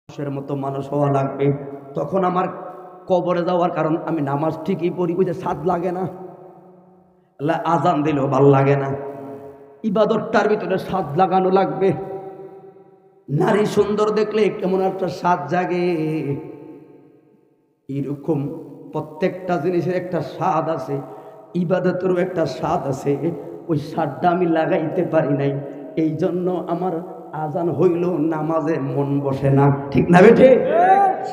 মানুষের মতো মানুষ হওয়া লাগবে। তখন আমার কবরে যাওয়ার কারণ আমি নামাজ ঠিকই পড়ি, ওই যে স্বাদ লাগে না, আজান দিলেও ভাল লাগে না, ইবাদতটার ভিতরে স্বাদ লাগানো লাগবে। নারী সুন্দর দেখলে কেমন একটা স্বাদ জাগে, এরকম প্রত্যেকটা জিনিসের একটা স্বাদ আছে, ইবাদতেরও একটা স্বাদ আছে। ওই স্বাদটা আমি লাগাইতে পারি নাই, এই জন্য আমার আজান হইল নামাজে মন বসে না। ঠিক না বেঠে?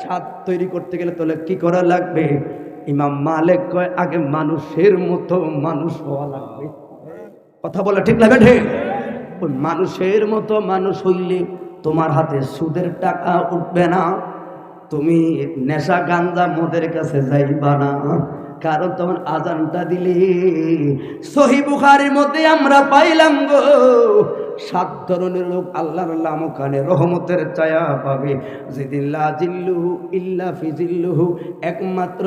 স্বাদ তৈরি করতে গেলে তাহলে কি করা লাগবে? ইমাম মালিক কয় আগে মানুষের মতো মানুষ হওয়া লাগবে। কথা বলে ঠিক না বেঠে? ওই মানুষের মতো মানুষ হইলে তোমার হাতে সুদের টাকা উঠবে না, তুমি নেশা গাঞ্জা মদের কাছে যাইবা না, কারণ তখন আজানটা দিলে সহিহ বুখারীর মধ্যে আমরা পাইলাম গো, 7 ধরনের লোক আল্লাহর লামকানে রহমতের ছায়া পাবে, যেদিন লা জিল্লুহু ইল্লা ফি জিল্লুহু, একমাত্র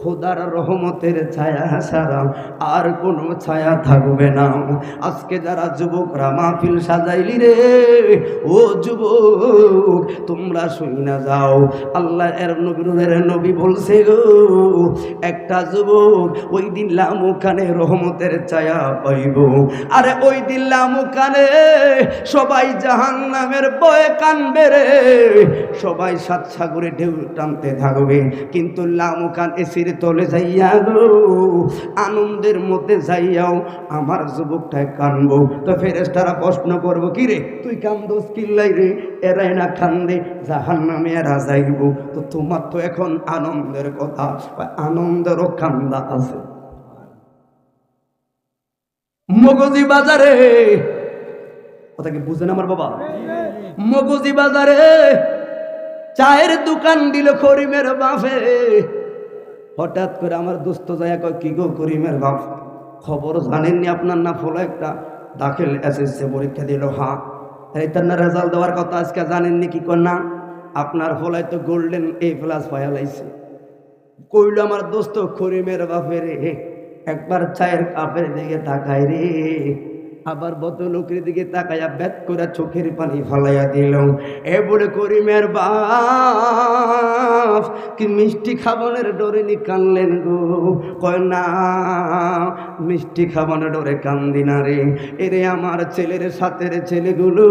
খোদার রহমতের ছায়া ছাড়া আর কোনো ছায়া থাকবে না। আজকে যারা যুবকরা মাহফিল সাজাইলি রে, ও যুবক তোমরা শুই না যাও, আল্লাহ এর নবী বলছে গো, একটা যুবক ওই দিন লামকানে রহমতের ছায়া পাইব। আরে ওই দিন লামকানে সবাই জাহান্নামের ভয়ে কানবে রে, সবাই 7 সাগরে ঢেউ টানতে থাকবে, কিন্তু লামকান এসির তলে যাইয়া গো আনন্দের মধ্যে যাইয়াও আমার যুবকটায় কানবো। তো ফেরেশতারা প্রশ্ন করবো, কি রে তুই কান্দোস কিল্লাই রে? এরাই না কান্দে, জাহান্নামে এরা যাইব। তো তোমার তো এখন আনন্দের কথা, আনন্দেরও কান্দা আছে। মগজি বাজারে, কথা কি বুঝেন আমার বাবা? মগজি বাজারে চায়ের দোকান দিল করিমের বাপে। হঠাৎ করে আমার দোস্ত যায় কয়, কি গো করিমের বাপ, খবর জানেননি আপনার না ফলো একটা দাখিল এসএসসি পরীক্ষা দিল? হ্যাঁ। তার না রেজাল্ট দেওয়ার কথা আজকে জানেননি? কি কর না, আপনার ফলায় তো গোল্ডেন A+ পায়া লাইছে। কইল আমার দোস্ত করিমের বাপে রে, একবার চায়ের কাপের দিকে তাকায় রে, আবার বদলোকের দিকে তাকাইয়া ব্যাত করে চোখের পানি ফলাইয়া দিল। এ বলে করিমের বাপ কি মিষ্টি খাবনের ডরে নি কানলেন গো? কয় না, মিষ্টি খাবনের ডরে কান্দি না রে, এরে আমার ছেলের সাথের ছেলেগুলো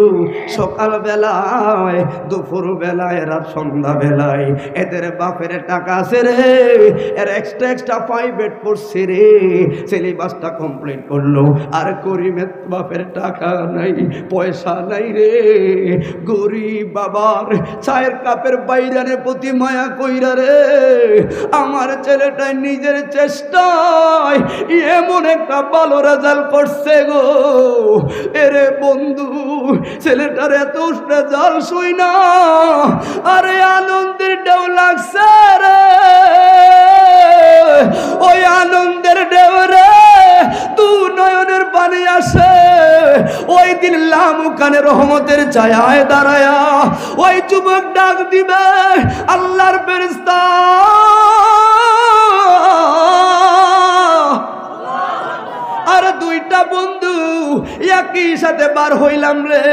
সকাল বেলায়, দুপুর বেলায়, রাত সন্ধ্যা বেলায় এদের বাপের টাকা আছে রে, এর এক্সট্রা প্রাইভেট পড়ছে রে, সিলেবাসটা কমপ্লিট করলো, আর করিমের বাপের টাকা নাই, পয়সা নাই রে। গরিব বাবার চায়ের কাপের বাইরানের প্রতি মায়া কইরা রে, আমার ছেলেটা নিজের চেষ্টায় এমন একটা ভালো রেজাল্ট করছে গো। এরে বন্ধু, ছেলেটার এত রেজাল্ট শুই না, আরে আনন্দের ঢেউ লাগছে রে, ওই আনন্দের ঢেউ রে তু নয়নের পানি আসে। ওই দিন লামকানে রহমতের ছায়ায় দাঁড়ায়া ওই যুবক ডাক দিবে, আল্লাহর ফেরেশতা আর 2টা বন্ধু একই সাথে বার হইলাম রে।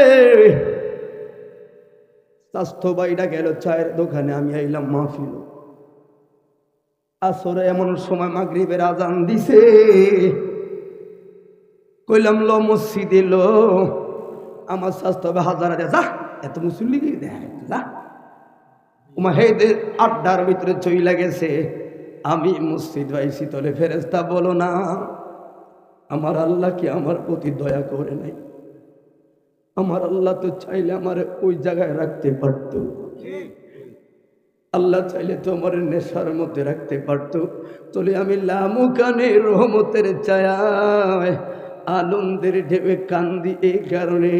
স্বাস্থ্য বাইটা গেল চায়ের দোকানে, আমি আইলাম মাহফিল। আসরে এমন সময় মাগরিবের আজান দিছে, কইলাম লো মসজিদে লো, আমার স্বাস্থ্য হবে হাজারা যা, এত মুসল্লি যা, হেদের আড্ডার ভিতরে চইলা গেছে। আমি মসজিদ আইছি, তলে ফেরেশতা বলো না আমার আল্লাহ কি আমার প্রতি দয়া করে নাই? আমার আল্লাহ তো চাইলে আমার ওই জায়গায় রাখতে পারতো, আল্লাহ চাইলে তো আমার নেশার মধ্যে রাখতে পারতো। তলে আমি লামকানে রহমতের ছায়ায় আনন্দের ঢেউে কান্দি, এই কারণে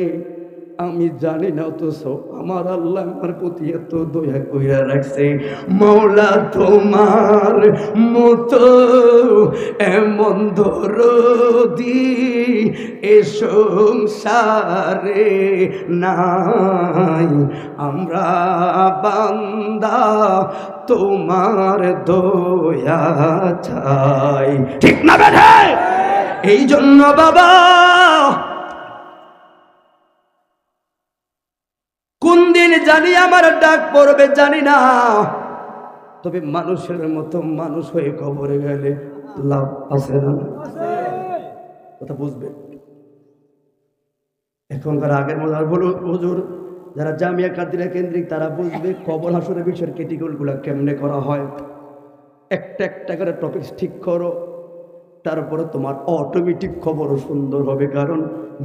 আমি জানি না, অথচ আমার আল্লাহ আমার প্রতি এত দয়া কইরা রাখছে। মওলা তোমার মতো এমন দরদি এ সংসারে নাই, আমরা বান্দা তোমার দয়া চাই। ঠিক না বেঠে? এই জন্য বাবা কোন দিন জানি আমার ডাক পড়বে জানি না, তবে মানুষের মতো মানুষ হয়ে কবরে গেলে লাভ আছে না? কথা বুঝবেন। এখনকার আগের মতো হুজুর যারা জামিয়া কাদিরা কেন্দ্রিক তারা বুঝবে কবর হাসরের বিষয়ের ক্যাটেগরিগুলো কেমনে করা হয়। একটা একটা করে টপিক ঠিক করো, তারপরে তোমার অটোমেটিক খবরও সুন্দর হবে, কারণ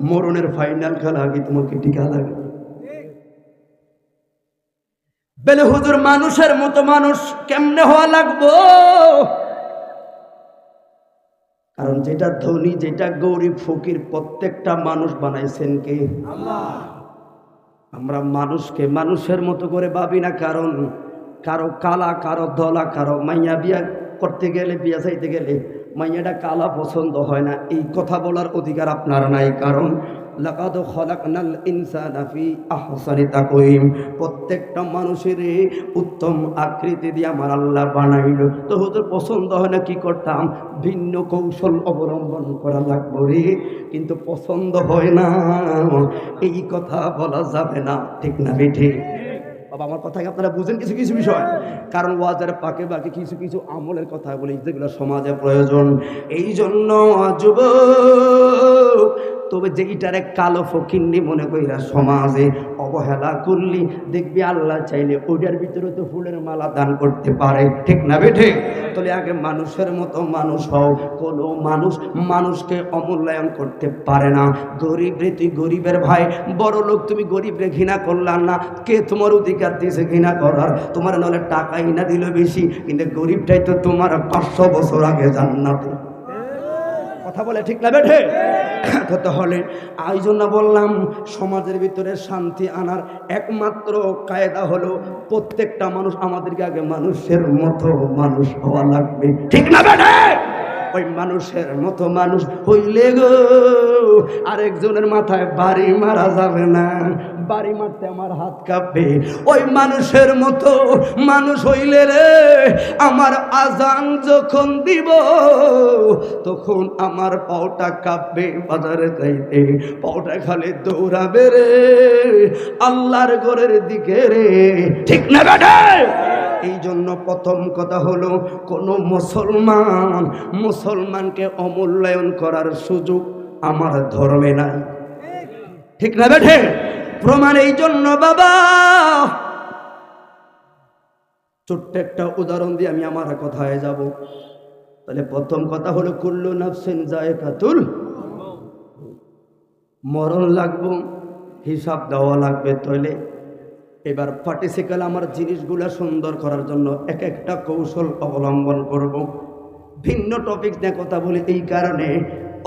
মরণের ফাইনাল খেলা আগে তোমাকে টিকা লাগবে। বেলে হুজুর মানুষের মতো মানুষ কেমনে হওয়া লাগবো? কারণ যেটা ধনী যেটা গরিব ফকির প্রত্যেকটা মানুষ বানাইছেন কে? আল্লাহ। আমরা মানুষকে মানুষের মতো করে ভাবি না, কারণ কারো কালা কারো ধলা, কারো মাইয়া বিয়া করতে গেলে বিয়া চাইতে গেলে মাইয়াটা কালা পছন্দ হয় না, এই কথা বলার অধিকার আপনার নাই। কারণ লাকাদ খলাকনাল ইনসানা ফি আহসানি তাকওয়িম, প্রত্যেকটা মানুষের উত্তম আকৃতি দিয়ে আমার আল্লাহ বানাইল। তো হুজুর পছন্দ হয় না, কি করতাম? ভিন্ন কৌশল অবলম্বন করা লাগবে রে, কিন্তু পছন্দ হয় না এই কথা বলা যাবে না, ঠিক না বেঠে? বাবা আমার কথা আপনারা বুঝেন কিছু কিছু বিষয়, কারণ ওয়াজের পাকে বাকি কিছু কিছু আমলের কথা বলি যেগুলো সমাজে প্রয়োজন। এই জন্য যুবক, তবে যেইটারে কালো ফকিন্নি মনে কইরা সমাজে অবহেলা করলি, দেখবি আল্লাহ চাইলে ওইটার ভিতরে তো ফুলের মালা দান করতে পারে, ঠিক না বেঠে? তাহলে আগে মানুষের মতো মানুষ হও। কোনো মানুষ মানুষকে অমূল্যায়ন করতে পারে না। গরিব রে তুই গরিবের ভাই, বড় লোক তুমি গরিব রে ঘৃণা করলাম না, কে তোমার অধিকার দিয়েছে ঘৃণা করার? তোমার নাহলে টাকাই না দিল বেশি, কিন্তু গরিবটাই তো তোমার 500 বছর আগে জান্নাতে। কথা বলে ঠিক না বেঠে? তাহলে এই জন্য বললাম সমাজের ভিতরে শান্তি আনার একমাত্র কায়দা হলো প্রত্যেকটা মানুষ আমাদেরকে আগে মানুষের মতো মানুষ হওয়া লাগবে, ঠিক না বেঠে? ওই মানুষের মতো মানুষ হইলে গো আরেকজনের মাথায় বাড়ি মারা যাবে না, বাড়ি মারতে আমার হাত কাঁপবে। ওই মানুষের মতো মানুষ হইলে রে আমার আজান যখন দিব তখন আমার পাওটা কাঁপবে, বাজারে যাইতে পাওটা খালি দৌড়াবে রে আল্লাহর ঘরের দিকে রে, ঠিক না বেটা? এই জন্য প্রথম কথা হলো কোনো মুসলমানকে অমূল্যায়ন করার সুযোগ আমার ধর্মে নাই, ঠিক না বেঠে? প্রমাণ এই জন্য বাবা, ছোট্ট একটা উদাহরণ দিয়ে আমি আমার কথায় যাব। তাহলে প্রথম কথা হলো কুল্লু নাফসিন যায়কাতুল, মরণ লাগবো, হিসাব দেওয়া লাগবে। তাহলে এবার পার্টিসিপাল আমার জিনিসগুলা সুন্দর করার জন্য এক একটা কৌশল অবলম্বন করব। ভিন্ন টপিক নিয়ে কথা বলি, এই কারণে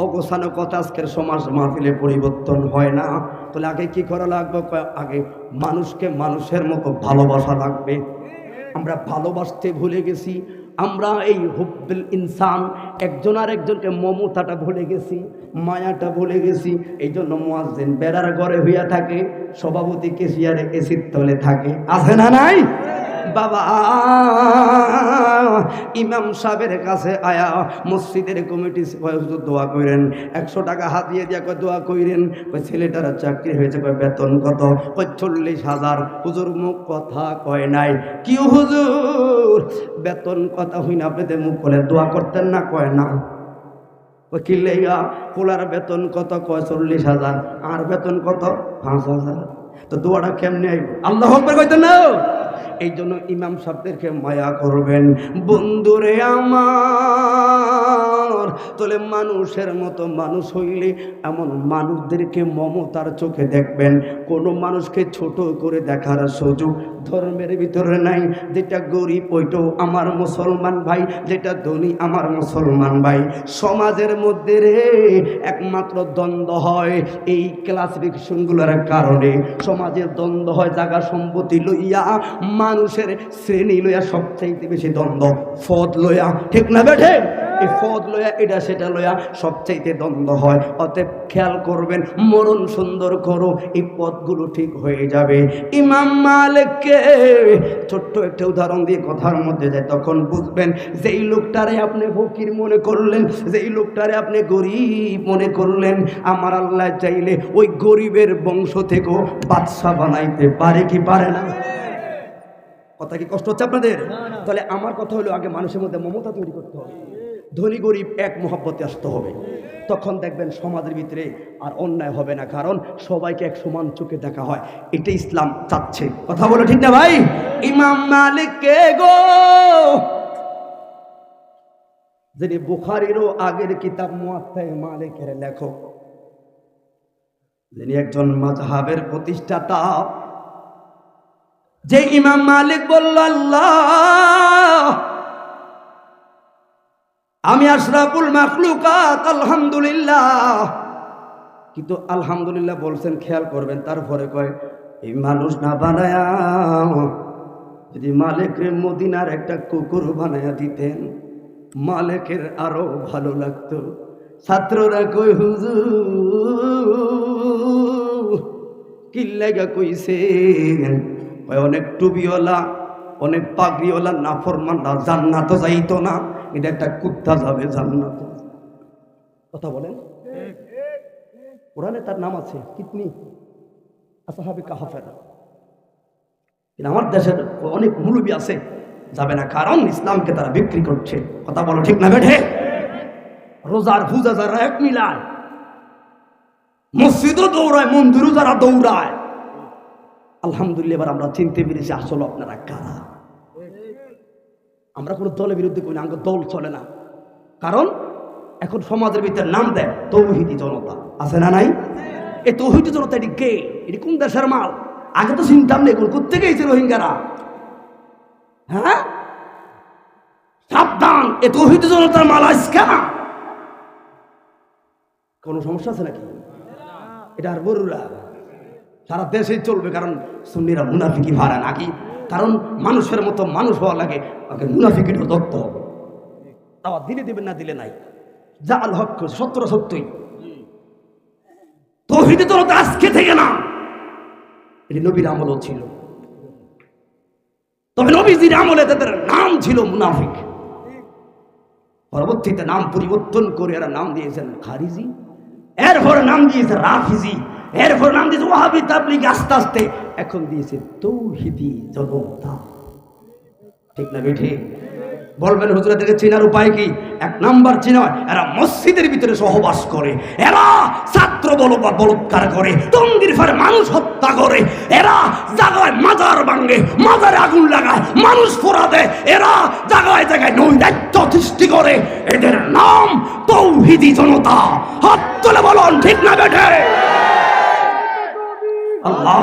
অগোছানো কথা আজকের সমাজ মাহফিলে পরিবর্তন হয় না। তাহলে আগে কি করা লাগবে? আগে মানুষকে মানুষের মতো ভালোবাসা লাগবে। আমরা ভালোবাসতে ভুলে গেছি, আমরা এই হুব্বুল ইনসান একজন আর একজনকে মমতাটা ভুলে গেছি, মায়াটা ভুলে গেছি। এই জন্য মুয়াজ্জিন বেড়ার ঘরে হইয়া থাকে, সভাপতি কেশিয়ারে এসির তলে থাকে, আছে না নাই? বাবা ইমাম সাহেবের কাছে আয়া মসজিদের কমিটি দোয়া করেন, 100 টাকা হাতিয়ে দিয়া কয় দোয়া করেন। কয় ছেলেটার চাকরি হয়েছে, কয় বেতন কত? কয় 40,000। হুজুর মুখ কথা কয় নাই। কি হুজুর বেতন কথা হই না, আপনাদের মুখ বলে দোয়া করতেন না? কয় না। কয় কি লেগা? পোলার বেতন কত? কয় 40,000। আর বেতন কত? 5,000। তো দোয়াটা কেমনে আইব? আল্লাহু আকবার কইতেন না? এই জন্য ইমাম সাহেবদেরকে মায়া করবেন। বন্ধুরে আমার, তাহলে মানুষের মতো মানুষ হইলে এমন মানুষদেরকে মমতার চোখে দেখবেন। কোনো মানুষকে ছোট করে দেখার সুযোগ ধর্মের ভিতরে নাই। যেটা গরিব ওইটাও আমার মুসলমান ভাই, যেটা ধনী আমার মুসলমান ভাই। সমাজের মধ্যে রে একমাত্র দ্বন্দ্ব হয় এই ক্লাসিফিকেশনগুলোর কারণে। সমাজের দ্বন্দ্ব হয় জায়গা সম্পত্তি লইয়া, মানুষের শ্রেণী লইয়া সবচাইতে বেশি দ্বন্দ্ব, পদ লইয়া, ঠিক না বেঠে? এই পদ লইয়া এটা সেটা লইয়া সবচাইতে দ্বন্দ্ব হয়। অতএব খেয়াল করবেন, মরণ সুন্দর করো, এই পদগুলো ঠিক হয়ে যাবে। ইমাম মালিককে মালিককে ছোট্ট একটা উদাহরণ দিয়ে কথার মধ্যে যায়, তখন বুঝবেন যেই লোকটারে আপনি ফকির মনে করলেন, যেই লোকটারে আপনি গরিব মনে করলেন, আমার আল্লাহ চাইলে ওই গরিবের বংশ থেকেও বাদশা বানাইতে পারে কি পারে না? কথা কি কষ্ট হচ্ছে আপনাদের? তাহলে আমার কথা হলো আগে মানুষের মধ্যে মমতা তৈরি করতে হবে, ধনী গরিব এক মহব্বতে আসতে হবে, তখন দেখবেন সমাজের ভিতরে আর অন্যায় হবে না, কারণ সবাইকে এক সমান চোখে দেখা হয়। এটা ইসলাম চাচ্ছে। কথা বলো ঠিক না ভাই? ইমাম মালিক কে গো, যিনি বুখারীরও আগের কিতাব মুয়াত্তা মালিকের লেখক, যিনি একজন মাযহাবের প্রতিষ্ঠাতা, যে ইমাম মালিক বলল আল্লাহ আমি আশরাফুল মাখলুকাত আলহামদুলিল্লাহ, কিন্তু আলহামদুলিল্লাহ বলছেন, খেয়াল করবেন, তারপরে কয় এই মানুষ না বানায়া যদি মালিকের মদিনার একটা কুকুর বানায়া দিতেন মালিকের আরো ভালো লাগতো। ছাত্ররা কই হুজুর কি লাগা কইছেন? অনেক টুবিওয়ালা অনেক পাগড়িওয়ালা নাফরমানরা জান্নাত যাইতো না, এটা একটা কুত্তা যাবে জান্নাত। কথা বলেন, কোরআনে তার নাম আছে কিতনি আসহাবে কাহফের, কিন্তু আমার দেশের অনেক মুলবি আছে যাবে না, কারণ ইসলামকে তারা বিক্রি করছে। কথা বলো ঠিক না বেঠে? রোজার পূজা যারা এক মিলায়, মসজিদও দৌড়ায়, মন্দিরও যারা দৌড়ায়, আলহামদুলিল্লাহ এবার আমরা চিনতে পেরেছি আসলে আপনারা কারা। আমরা কোনো দলের বিরুদ্ধে করি না, আমাদের দল চলে না, কারণ এখন সমাজের ভিতরে নাম দেয় তৌহিদি জনতা, আছে না নাই? এই তৌহিদি জনতা এটি কে? এটি কোন দেশের মাল? আগে তো চিন্তাম নেই, কোথা গেছে রোহিঙ্গারা? হ্যাঁ, সাবধান, এ তৌহিদি জনতার মাল আজকে না। কোনো সমস্যা আছে নাকি? এটা আর বড়ুরা সারা দেশেই চলবে, কারণ সুন্নিরা মুনাফিকি ভাড়া নাকি, কারণ মানুষের মতো মানুষ হওয়া লাগে, আগে মুনাফিকিটা ধরতে হবে। তাও দিলে দিবেন না দিলে নাই, যা আল হক সত্তর সত্যই তৌহিদি জনতা আজকে থেকে না, এটি নবীর আমলও ছিল, তবে নবীজির আমলে তাদের নাম ছিল মুনাফিক। পরবর্তীতে নাম পরিবর্তন করে এরা নাম দিয়েছেন খারিজি, এরপরে নাম দিয়েছে রাফিজি, এরপর নাম দিয়েছে ওয়াহাবি তাবলিগ, আস্তে আস্তে এখন দিয়েছে তৌহিদি জনতা। ঠিক না বেঠে? বলবেন হুজুর এদেরকে চেনার উপায় কি? এক নাম্বার চিনা, এরা মসজিদের ভিতরে সহবাস করে, এরা ছাত্র বলৎকার করে, টঙ্গির ফারে মানুষ হত্যা করে, এরা জায়গায় মাজার ভাঙে, মাজারে আগুন লাগায়, মানুষ পোড়া দেয়, এরা জায়গায় জায়গায় নৈরাজ্য সৃষ্টি করে, এদের নাম তৌহিদি জনতা। হাত তুলে বলুন ঠিক না বেঠে? আল্লাহ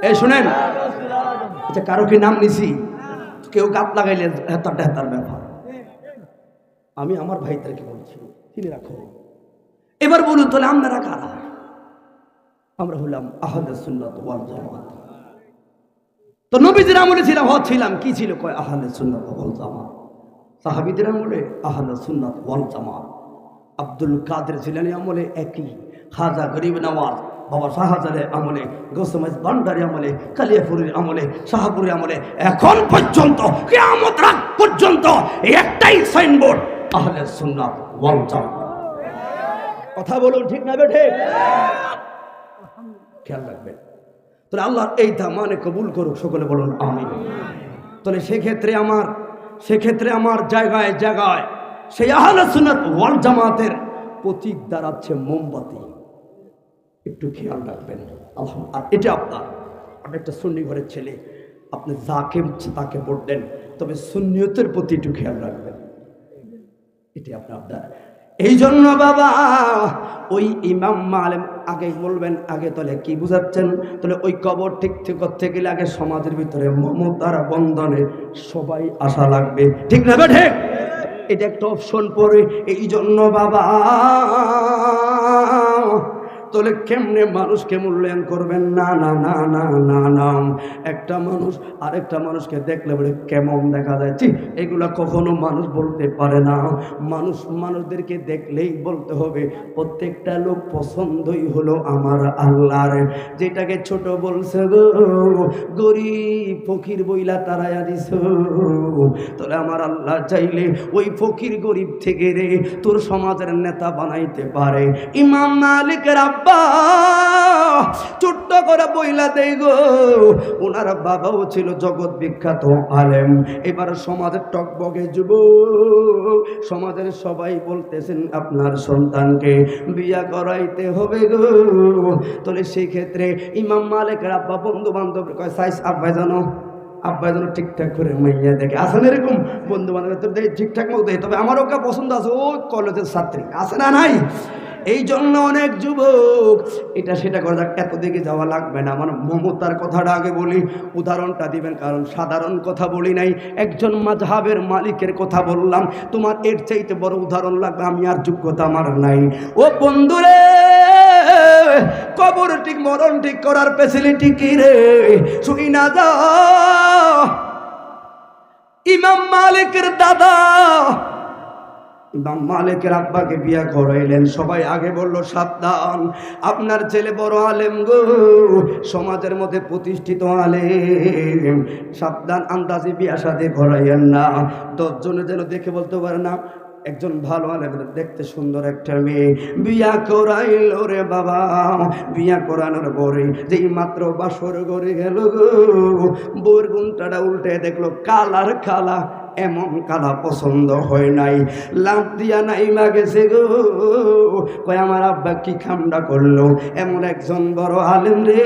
এই শুনেন, আচ্ছা কারো কি নাম নিছি? কেউ গাত লাগাইলে হেতারটা হেতার ব্যাপার। আমি আমার ভাইদেরকে বলছি চিনে রাখো। এবার বলুন তাহলে আমরা কারা? আমরা হলাম আহলে সুন্নাত ওয়াল জামাত। তো নবীজির আমলে ছিলাম কি ছিল? কয় আহলে সুন্নাত ওয়াল জামাত। সাহাবীদের আমলে আহলে সুন্নাত ওয়াল জামাত। আব্দুল কাদের জিলানী আমলে একই, খাজা গরিব নওয়াজ বাবা শাহজালালের আমলে, গৌসমাইজ ভান্ডারী আমলে, কালিয়াপুরের আমলে, শাহপুরের আমলে, এখন পর্যন্ত কিয়ামত রাত পর্যন্ত একটাই সাইনবোর্ড আহলে সুন্নাত ওয়াল জামাত। কথা বলুন ঠিক না বেঠে? খেয়াল রাখবেন। তাহলে আল্লাহ এই দামানে কবুল করুক, সকলে বলুন আমিন। তাহলে সেক্ষেত্রে আমার জায়গায় জায়গায় সেই আহলে সুন্নাত ওয়াল জামাতের প্রতীক দাঁড়াচ্ছে মোমবাতি। একটু খেয়াল রাখবেন। আর এটা আপনি একটা সুন্নি ঘরের ছেলে, আপনি যাকে তাকে ভোট দেন, তবে সুন্নিয়তের প্রতি একটু খেয়াল রাখবেন। এটি আপনার এই জন্য বাবা ওই ইমাম মালিক আগে বলবেন, আগে তাহলে কি বুঝাচ্ছেন? তাহলে ওই কবর ঠিক করতে গেলে আগে সমাজের ভিতরে মমতার বন্ধনে সবাই আসা লাগবে, ঠিক না বেঠে? এটা একটা অপশন পড়ে। এই জন্য বাবা তাহলে কেমনে মানুষকে মূল্যায়ন করবেন? না না না না না না, একটা মানুষ আরেকটা মানুষকে দেখলে বলে কেমন দেখা যাচ্ছে, এগুলা কখনো মানুষ বলতে পারে না। মানুষদেরকে দেখলেই বলতে হবে প্রত্যেকটা লোক পছন্দই হলো আমার আল্লাহর। যেটাকে ছোট বলছে গো গরিব ফকির বইলা তারায়া দিছ, তাহলে আমার আল্লাহ চাইলে ওই ফকির গরিব থেকে রে তোর সমাজের নেতা বানাইতে পারে। ইমাম মালিকের আব্বা ছোট্ট করে বইলা দেই গো, ওনার বাবাও ছিল জগৎ বিখ্যাত আলেম। এবার সমাজের টকবগে যুব, সমাজের সবাই বলতেছেন আপনার সন্তানকে বিয়া করাইতে হবে গো। তাহলে সেই ক্ষেত্রে ইমাম মালিকের আব্বা বন্ধু বান্ধব কয় সাইজ আব্বাই জানো, আব্বাই যেন ঠিকঠাক করে মাইয়া দেখে। আসেন এরকম বন্ধু বান্ধব তো ঠিকঠাক মতো দেয়, তবে আমারও একটা পছন্দ আছে, ও কলেজের ছাত্রী আছে না নাই? এই জন্য অনেক যুবক এটা সেটা করে যাক, এত দিকে যাওয়া লাগবে না। আমার মমতার কথাটা আগে বলি, উদাহরণটা দিবেন, কারণ সাধারণ কথা বলি নাই, একজন মাযহাবের মালিকের কথা বললাম। তোমার এর চাইতে বড় উদাহরণ লাগবে, আমি আর যোগ্যতা আমার নাই। ও বন্ধুরে, কবর ঠিক মরণ ঠিক করার ফ্যাসিলিটি কি রে? শুই না যা, ইমাম মালিকের দাদা ইমাম মালিকের আব্বাকে বিয়া করাইলেন। সবাই আগে বলল সাবধান, আপনার ছেলে বড় আলেম গো, সমাজের মধ্যে প্রতিষ্ঠিত আলেম, সাবধান, আন্দাজে বিয়া শাদী করাইয়েন না। 10 জনে যেন দেখে বলতে পারে না একজন ভালো আলেম, দেখতে সুন্দর একটা মেয়ে বিয়া করাইল রে বাবা। বিয়া করানোর পরে যেই মাত্র বাসর ঘরে গেল গো, বউর গুণটাটা উল্টে দেখলো কালার কালা, এমন কালা পছন্দ হয় নাই, লাভ দিয়া নাই মাগেছে গো। কয় আমার আব্বা কি খামডা করলো, এমন একজন বড় আলেম রে,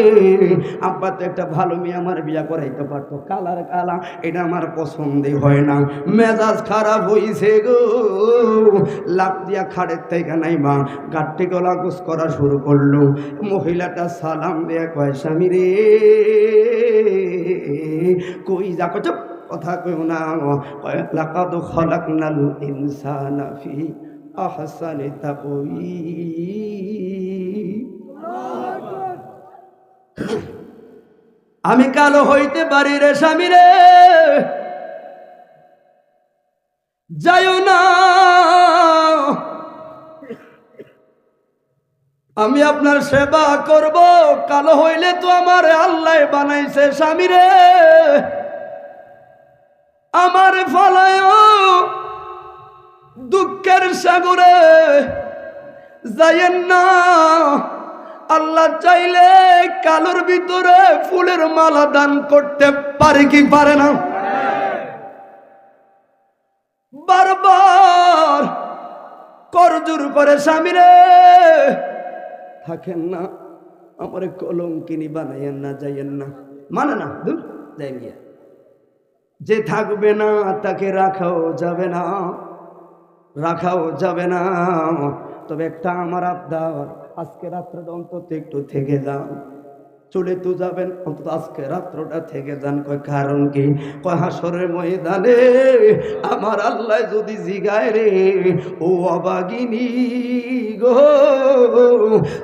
আব্বা তো একটা ভালো মেয়ে আমার বিয়া করাইতে পারতো, কালার কালা, এটা আমার পছন্দই হয় না। মেজাজ খারাপ হইছে গো, লাভ দিয়া খাড়ের থেকে নাই মা গাঠটি গলা গোস করা শুরু করলো। মহিলাটা সালাম দেয়া কয় স্বামী রে, কই যা কচ কথা কইও না, লাকাদ খালাকনাল ইনসানা ফি আহসানি তাকওয়িম। আমি কালো হইতে পারি রে স্বামী রে, যাইও না, আমি আপনার সেবা করব, কালো হইলে তো আমার আল্লাহ বানাইছে স্বামী রে, আমার ফলায় দুঃখের সাগরে যাইয়েন না। আল্লাহ চাইলে কালোর ভিতরে ফুলের মালা দান করতে পারে কি পারে না? বারবার করজোর করে স্বামী রে, থাকেন না, আমার কলঙ্কিনী বানাইয়েন না, যাইয়েন না, মানে না, দূর যাই গিয়া। যে থাকবে না তাকে রাখাও যাবে না, রাখাও যাবে না। তবে একটা আমার আবদার, আজকে রাত্রে অন্তত একটু থেকে যান, চলে তো যাবেন, অন্তত আজকে রাত্রটা থেকে যান। কয় কারণ কি? কয় হাসরের ময়দানে আমার আল্লাহ যদি জিগায় রে, ও অবাগিনী গো,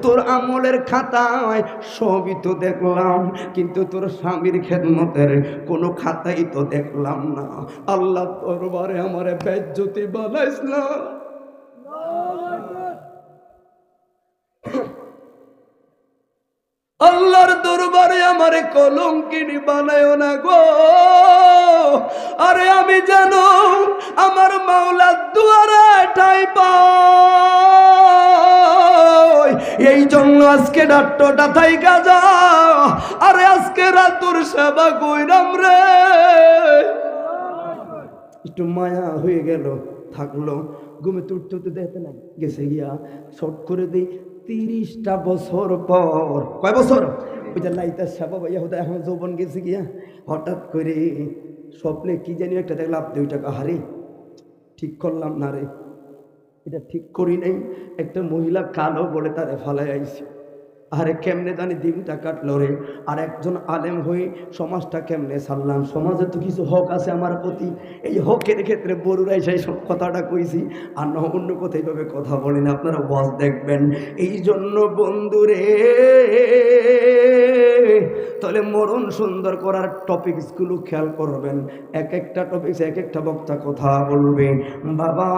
তোর আমলের খাতায় সবই তো দেখলাম, কিন্তু তোর স্বামীর খেদমতের কোনো খাতাই তো দেখলাম না। আল্লাহ দরবারে আমার বেজ্জতি বানাইস না। আল্লাহর দরবারে আমারে কলঙ্কিনী বানায়ও না গো। আরে আমি জানো আমার মাওলার দুয়ারে ঠাই পাই, এই জন্য আজকে ডাক্তারটা থাইকা যা। আরে আজকে রাতুর সেবা কইরাম রে, একটু মায়া হয়ে গেল, থাকলো, ঘুমে তুটতে দেখতে না গেছে গিয়া শর্ট করে দিই 30টা বছর পর। কয় বছর? ওই যে লাইতার সাবা ভাইয়া হতো, এখন যৌবন গেছে গিয়া, হঠাৎ করে স্বপ্নে কি জানি একটা দেখলাম 2 টাকা, হারে ঠিক করলাম না রে, এটা ঠিক করি নাই। একটা মহিলা কালো বলে তারে ফালাই আইছে, আরে কেমনে জানি দিনটা কাটলো রে। আর একজন আলেম হয়ে সমাজটা কেমনে সারলাম? সমাজে তো কিছু হক আছে আমার প্রতি, এই হকের ক্ষেত্রে বড়ুরাই সেই সব কথাটা কইছি, আর না অন্য কোথায় ভাবে কথা বলি না। আপনারা ওয়াজ দেখবেন। এই জন্য বন্ধুরে, তাহলে মরণ সুন্দর করার টপিকসগুলো খেয়াল করবেন। এক একটা টপিকস এক একটা বক্তা কথা বলবে। বাবা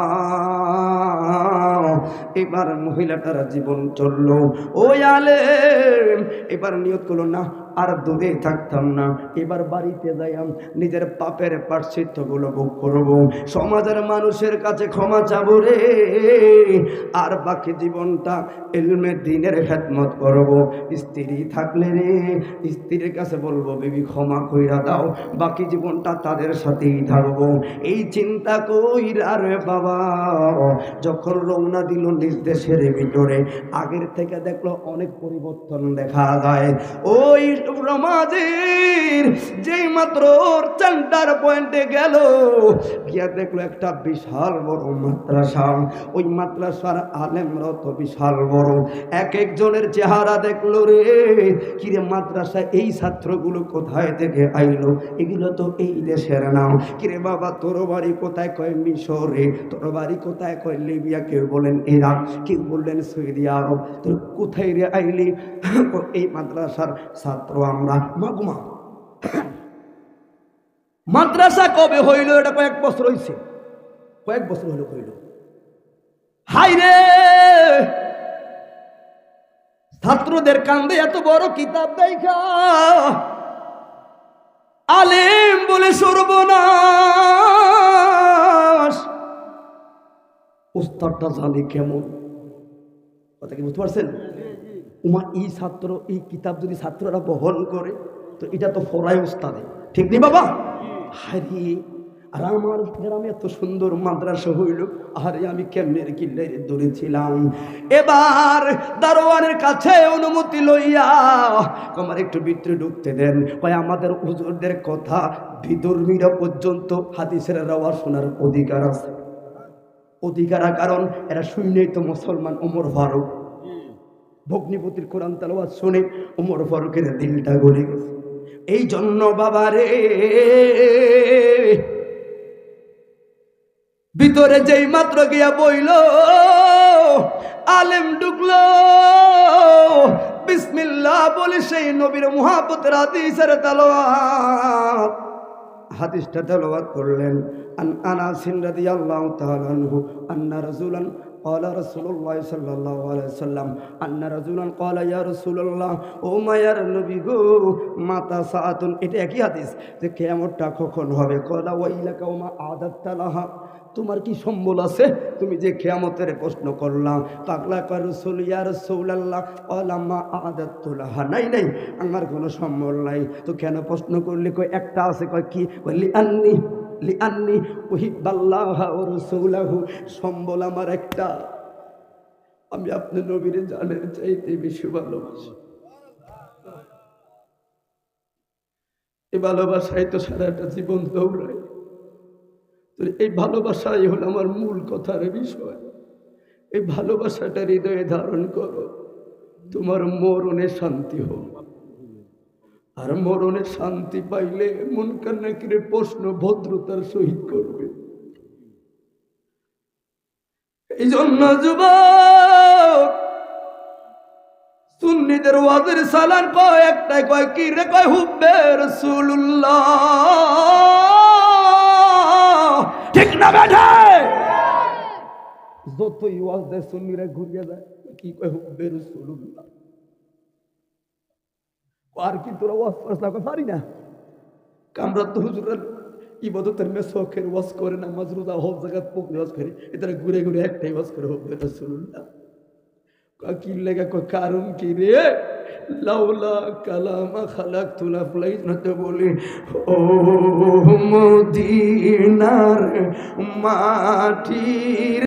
এবার মহিলাটার জীবন চললো, ওই আলেম এবার নিয়ত করলো না আর দূরে থাকতাম না, এবার বাড়িতে যাইয়াম নিজের পাপের প্রায়শ্চিত্তগুলো ভোগ করব, সমাজের মানুষের কাছে ক্ষমা চাবো রে, আর বাকি জীবনটা ইলমে দ্বীনের খেদমত করব। স্ত্রী থাকলে রে স্ত্রীর কাছে বলবো বিবি ক্ষমা কইরা দাও, বাকি জীবনটা তাদের সাথেই থাকবো। এই চিন্তা কইরা রে বাবা যখন রওনা দিল নিজ দেশের ভিতরে, আগের থেকে দেখলো অনেক পরিবর্তন দেখা যায়। ওই সমাজের যেই মাত্র সেন্টার পয়েন্টে গেল, গিয়া দেখলো একটা বিশাল বড় মাদ্রাসা। ওই মাদ্রাসার আলেমরা তো বিশাল বড়, এক একজনের চেহারা দেখলো রে, কিরে মাদ্রাসা এই ছাত্রগুলো কোথায় থেকে আইলো? এগুলো তো এই দেশের নাম। কিরে বাবা তোর বাড়ি কোথায়? কয় মিশরে। তোর বাড়ি কোথায়? কয় লিবিয়া। কেউ বলেন ইরাক, কেউ বললেন সৌদি আরব। তোর কোথায় রে আইলি? এই মাদ্রাসার ছাত্র আমরা। মাগুমা মাদ্রাসা কবে হইল? এটা কয়েক বছর হইছে, কয়েক বছর হইল হইল। হাই রে ছাত্রদের কান্দে এত বড় কিতাব দেখা আলেম বলে সর্বনাশ। উস্তাদটা জানি কেমন কথা, কি বুঝতে পারছেন? উমা এই ছাত্র এই কিতাব যদি ছাত্ররা বহন করে তো এটা তো ফরাই উস্তাদে, ঠিক নেই বাবা? হারি আর আমার গ্রামে এত সুন্দর মাদ্রাসা হইল, আরে আমি কেমনের কিল্লাই ধরেছিলাম। এবার দারোয়ানের কাছে অনুমতি লইয়া আমার একটু ভিতরে ঢুকতে দেন। কয় আমাদের হুজুরদের কথা বিধর্মীরা পর্যন্ত হাদিসের রাওয়া শোনার অধিকার আছে। অধিকার কারণ এরা শুনেই তো মুসলমান। ওমর ফারুক ভগ্নিপতির কোরআন তেলাওয়াত শুনে ওমর ফারুকের দিলটা গলে গেছে। এই জন্য বাবা রে ভিতরে যেই মাত্র গিয়া বইল আলেম ঢুকলো, বিসমিল্লাহ বলে সেই নবীর মুহাব্বতের হাদিসের তেলাওয়াত, হাদিসটা তেলাওয়াত করলেন। আন আনাস রাদিয়াল্লাহু তাআলা আনহু আন্না রাসূলান قال رسول الله صلى الله عليه وسلم أن رجلا قال يا رسول الله ও মায়ার নবী গো মাতা সাআতুন, এটা একই হাদিস যে কিয়ামতটা কখন হবে। কলা ওয়াইলাকা ওমা আদাততা লাহা, তোমার কি সম্বল আছে তুমি যে কিয়ামতের প্রশ্ন করলা? পাগলা কয় রাসূল ইয়া রাসূলুল্লাহ ক্বালা মা আদাততু লাহা, নাই নাই আমার কোনো সম্বল নাই। তো কেন প্রশ্ন করলি? কয় একটা আছে। কয় কি? বললি লিআন্নি উহিব্বাল্লাহ ওয়া রাসূলাহু, সম্বল আমার একটা, আমি আপনার নবীর জানের চাইতে বেশি ভালোবাসি। এই ভালোবাসায় তো সারাটা জীবন দৌড়াই। তো এই ভালোবাসাই হলো আমার মূল কথার বিষয়। এই ভালোবাসাটা হৃদয়ে ধারণ করো, তোমার মরণে শান্তি হোক। আর মরণে শান্তি পাইলে মুনকার নাকিরের প্রশ্ন ভদ্রতার সহিত করবে। এই জন্য যুবক সুন্নিদের ওয়াজের সালান কয় একটাই, কয় কি রে? কয় হুব্বে রাসূলুল্লাহ, ঠিক না বেঠে? যতই ওয়াজ দেয় সুন্নিরা ঘুরিয়ে যায়, কি কয়? হুব্বে রাসূলুল্লাহ। আর কি তোরা ওয়াজ করতে পারি না? আমরা তো হুজুরের ইবাদতের মেসকের ওয়াজ করে, নামাজ রোজা হজ জাকাত পকরি ওয়াজ করে, এটারা ঘুরে ঘুরে একটাই ওয়াজ করে হুব্বে রাসূলুল্লাহ। কি লেগা? কয় কারণ কি রে? লাউলা কালামা খালাকতুল আফলাইনা, তো বলি ও মদিনার মাটির